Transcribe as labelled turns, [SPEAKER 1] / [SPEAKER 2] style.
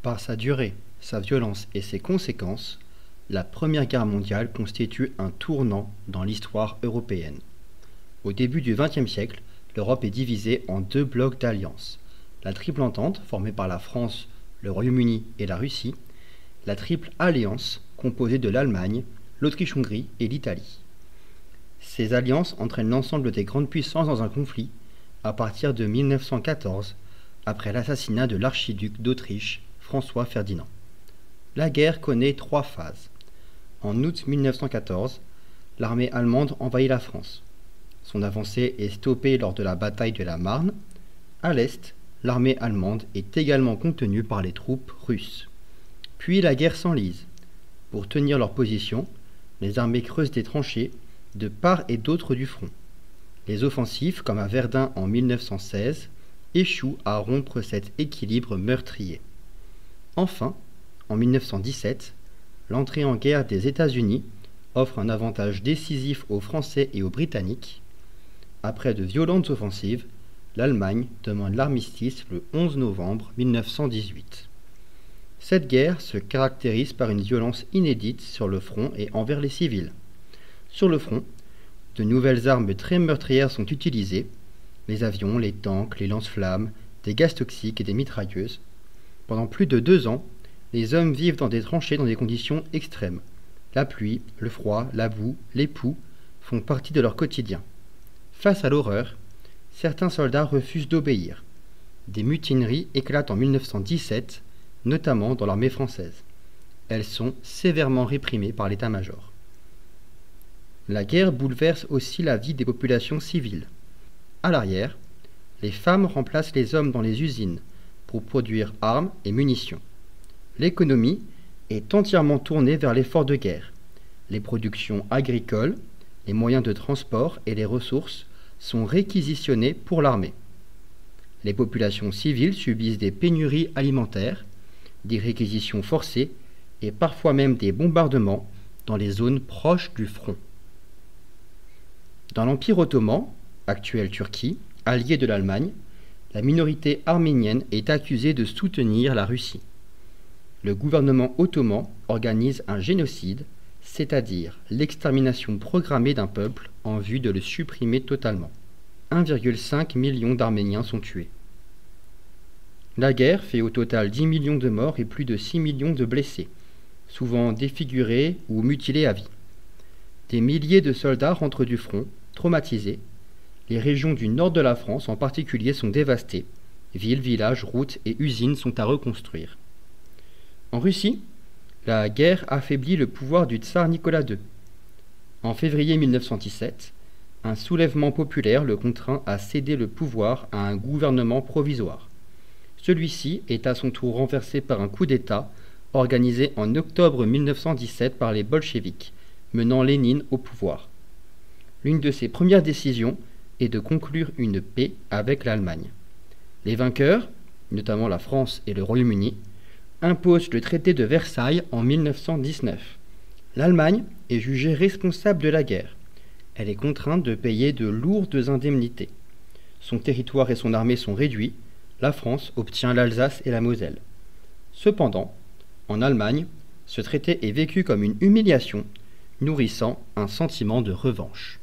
[SPEAKER 1] Par sa durée, sa violence et ses conséquences, la Première Guerre mondiale constitue un tournant dans l'histoire européenne. Au début du XXe siècle, l'Europe est divisée en deux blocs d'alliances. La Triple Entente, formée par la France, le Royaume-Uni et la Russie, la Triple Alliance, composée de l'Allemagne, l'Autriche-Hongrie et l'Italie. Ces alliances entraînent l'ensemble des grandes puissances dans un conflit à partir de 1914, après l'assassinat de l'archiduc d'Autriche, François Ferdinand. La guerre connaît trois phases. En août 1914, l'armée allemande envahit la France. Son avancée est stoppée lors de la bataille de la Marne. À l'est, l'armée allemande est également contenue par les troupes russes. Puis la guerre s'enlise. Pour tenir leur position, les armées creusent des tranchées de part et d'autre du front. Les offensives, comme à Verdun en 1916, échouent à rompre cet équilibre meurtrier. Enfin, en 1917, l'entrée en guerre des États-Unis offre un avantage décisif aux Français et aux Britanniques. Après de violentes offensives, l'Allemagne demande l'armistice le 11 novembre 1918. Cette guerre se caractérise par une violence inédite sur le front et envers les civils. Sur le front, de nouvelles armes très meurtrières sont utilisées, les avions, les tanks, les lance-flammes, des gaz toxiques et des mitrailleuses. Pendant plus de 2 ans, les hommes vivent dans des tranchées dans des conditions extrêmes. La pluie, le froid, la boue, les poux font partie de leur quotidien. Face à l'horreur, certains soldats refusent d'obéir. Des mutineries éclatent en 1917, notamment dans l'armée française. Elles sont sévèrement réprimées par l'état-major. La guerre bouleverse aussi la vie des populations civiles. À l'arrière, les femmes remplacent les hommes dans les usines pour produire armes et munitions. L'économie est entièrement tournée vers l'effort de guerre. Les productions agricoles, les moyens de transport et les ressources sont réquisitionnés pour l'armée. Les populations civiles subissent des pénuries alimentaires, des réquisitions forcées et parfois même des bombardements dans les zones proches du front. Dans l'Empire ottoman, actuelle Turquie, allié de l'Allemagne, la minorité arménienne est accusée de soutenir la Russie. Le gouvernement ottoman organise un génocide, c'est-à-dire l'extermination programmée d'un peuple en vue de le supprimer totalement. 1,5 million d'Arméniens sont tués. La guerre fait au total 10 millions de morts et plus de 6 millions de blessés, souvent défigurés ou mutilés à vie. Des milliers de soldats rentrent du front, traumatisés. Les régions du nord de la France en particulier sont dévastées. Villes, villages, routes et usines sont à reconstruire. En Russie, la guerre affaiblit le pouvoir du tsar Nicolas II. En février 1917, un soulèvement populaire le contraint à céder le pouvoir à un gouvernement provisoire. Celui-ci est à son tour renversé par un coup d'État organisé en octobre 1917 par les bolcheviks, menant Lénine au pouvoir. L'une de ses premières décisions est de conclure une paix avec l'Allemagne. Les vainqueurs, notamment la France et le Royaume-Uni, imposent le traité de Versailles en 1919. L'Allemagne est jugée responsable de la guerre. Elle est contrainte de payer de lourdes indemnités. Son territoire et son armée sont réduits. La France obtient l'Alsace et la Moselle. Cependant, en Allemagne, ce traité est vécu comme une humiliation, nourrissant un sentiment de revanche.